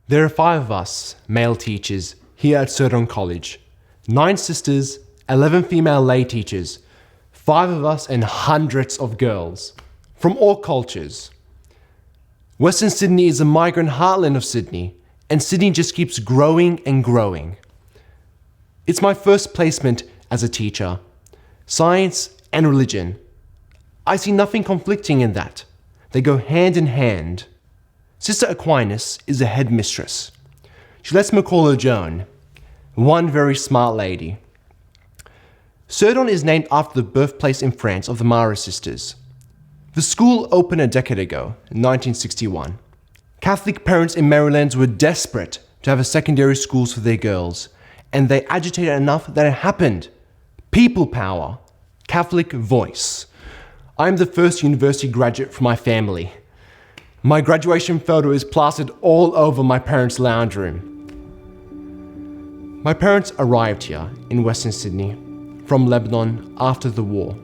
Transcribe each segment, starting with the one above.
There are 5 of us, male teachers, here at Surdon College. 9 sisters, 11 female lay teachers, 5 of us and hundreds of girls, from all cultures. Western Sydney is the migrant heartland of Sydney, and Sydney just keeps growing and growing. It's my first placement as a teacher. Science and religion. I see nothing conflicting in that. They go hand in hand. Sister Aquinas is the headmistress. She lets me call her Joan. One very smart lady. Surdon is named after the birthplace in France of the Mara sisters. The school opened a decade ago, in 1961. Catholic parents in Maryland were desperate to have a secondary schools for their girls, and they agitated enough that it happened. People power. Catholic voice. I'm the first university graduate from my family. My graduation photo is plastered all over my parents' lounge room. My parents arrived here in Western Sydney from Lebanon after the war.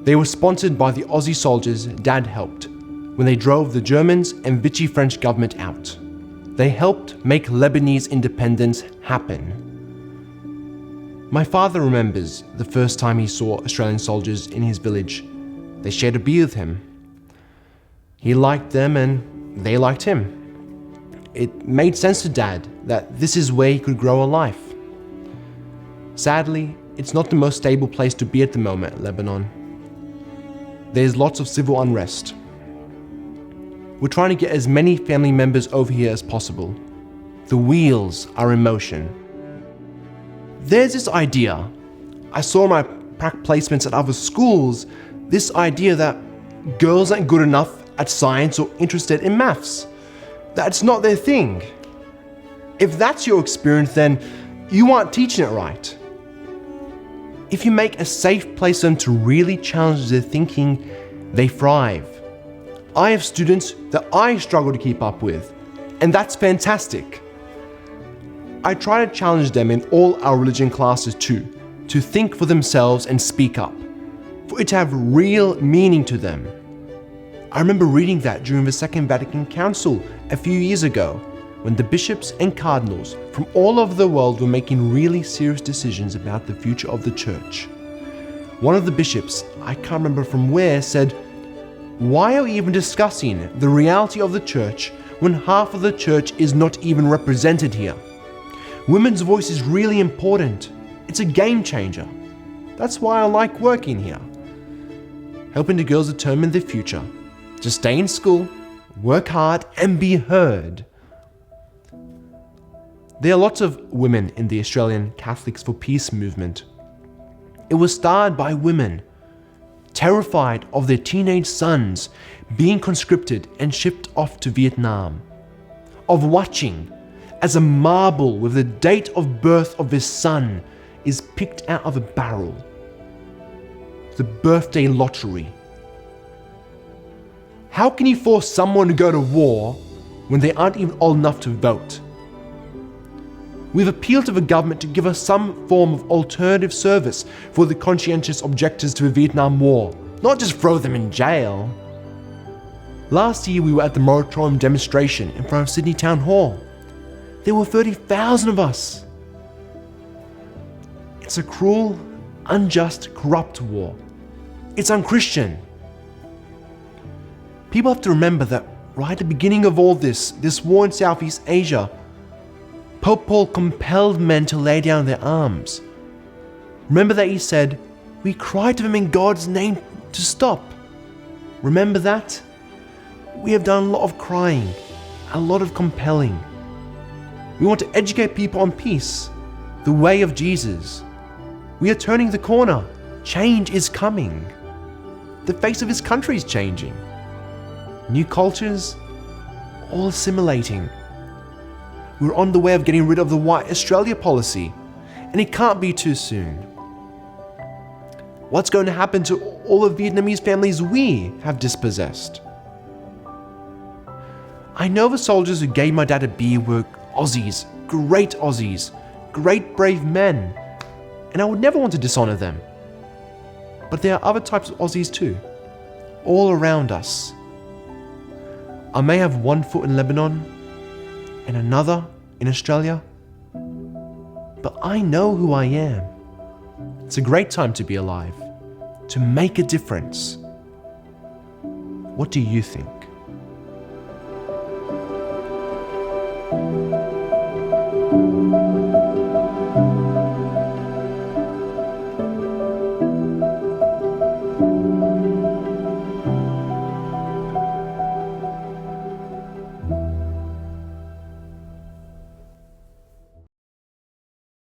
They were sponsored by the Aussie soldiers Dad helped when they drove the Germans and Vichy French government out. They helped make Lebanese independence happen. My father remembers the first time he saw Australian soldiers in his village. They shared a beer with him. He liked them and they liked him. It made sense to Dad that this is where he could grow a life. Sadly, it's not the most stable place to be at the moment, Lebanon. There's lots of civil unrest. We're trying to get as many family members over here as possible. The wheels are in motion. There's this idea. I saw my prac placements at other schools, this idea that girls aren't good enough at science or interested in maths. That's not their thing. If that's your experience, then you aren't teaching it right. If you make a safe place for them to really challenge their thinking, they thrive. I have students that I struggle to keep up with, and that's fantastic. I try to challenge them in all our religion classes too, to think for themselves and speak up, for it to have real meaning to them. I remember reading that during the Second Vatican Council a few years ago, when the bishops and cardinals from all over the world were making really serious decisions about the future of the church. One of the bishops, I can't remember from where, said, "Why are we even discussing the reality of the church when half of the church is not even represented here? Women's voice is really important. It's a game changer. That's why I like working here. Helping the girls determine their future. To stay in school, work hard, and be heard." There are lots of women in the Australian Catholics for Peace movement. It was started by women, terrified of their teenage sons being conscripted and shipped off to Vietnam, of watching as a marble with the date of birth of his son is picked out of a barrel. The birthday lottery. How can you force someone to go to war when they aren't even old enough to vote? We've appealed to the government to give us some form of alternative service for the conscientious objectors to the Vietnam War, not just throw them in jail. Last year we were at the moratorium demonstration in front of Sydney Town Hall. There were 30,000 of us. It's a cruel, unjust, corrupt war. It's unchristian. People have to remember that right at the beginning of all this war in Southeast Asia, Pope Paul compelled men to lay down their arms. Remember that he said, "We cried to them in God's name to stop." Remember that? We have done a lot of crying, a lot of compelling. We want to educate people on peace, the way of Jesus. We are turning the corner. Change is coming. The face of his country is changing. New cultures, all assimilating. We're on the way of getting rid of the White Australia policy, and it can't be too soon. What's going to happen to all the Vietnamese families we have dispossessed? I know the soldiers who gave my dad a beer were Aussies, great brave men, and I would never want to dishonor them. But there are other types of Aussies too, all around us. I may have one foot in Lebanon and another in Australia. But I know who I am. It's a great time to be alive, to make a difference. What do you think?